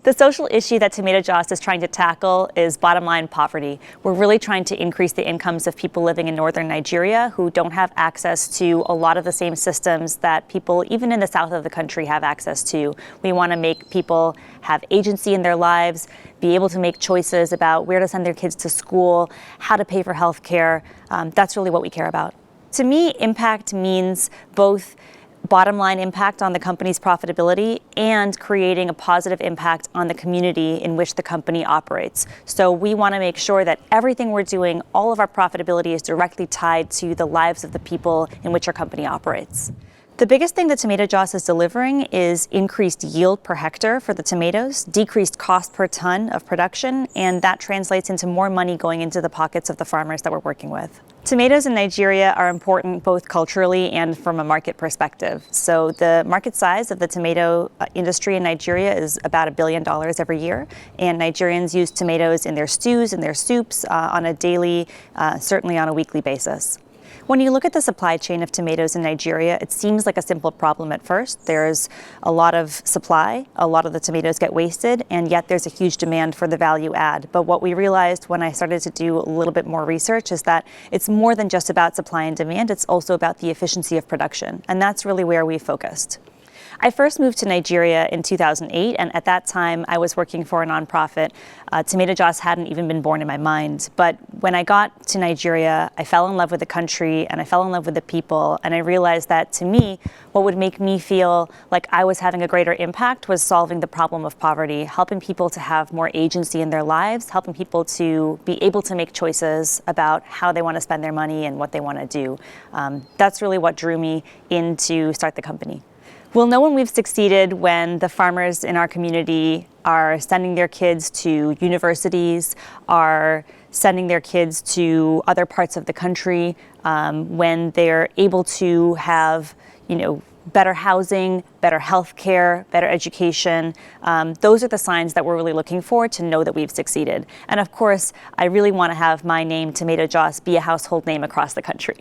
The social issue that TomatoJos is trying to tackle is bottom line poverty. We're really trying to increase the incomes of people living in northern Nigeria who don't have access to a lot of the same systems that people even in the south of the country have access to. We want to make people have agency in their lives, be able to make choices about where to send their kids to school, how to pay for health care. That's really what we care about. To me, impact means both bottom line impact on the company's profitability and creating a positive impact on the community in which the company operates. So we want to make sure that everything we're doing, all of our profitability is directly tied to the lives of the people in which our company operates. The biggest thing that TomatoJos is delivering is increased yield per hectare for the tomatoes, decreased cost per ton of production, and that translates into more money going into the pockets of the farmers that we're working with. Tomatoes in Nigeria are important both culturally and from a market perspective. So the market size of the tomato industry in Nigeria is about $1 billion every year, and Nigerians use tomatoes in their stews and their soups on a daily, certainly on a weekly basis. When you look at the supply chain of tomatoes in Nigeria, it seems like a simple problem at first. There's a lot of supply, a lot of the tomatoes get wasted, and yet there's a huge demand for the value add. But what we realized when I started to do a little bit more research is that it's more than just about supply and demand, it's also about the efficiency of production. And that's really where we focused. I first moved to Nigeria in 2008, and at that time I was working for a nonprofit. TomatoJos hadn't even been born in my mind. But when I got to Nigeria, I fell in love with the country and I fell in love with the people, and I realized that to me, what would make me feel like I was having a greater impact was solving the problem of poverty, helping people to have more agency in their lives, helping people to be able to make choices about how they want to spend their money and what they want to do. That's really what drew me in to start the company. We'll know when we've succeeded when the farmers in our community are sending their kids to universities, are sending their kids to other parts of the country, when they're able to have, better housing, better health care, better education. Those are the signs that we're really looking for to know that we've succeeded. And of course, I really want to have my name, TomatoJos, be a household name across the country.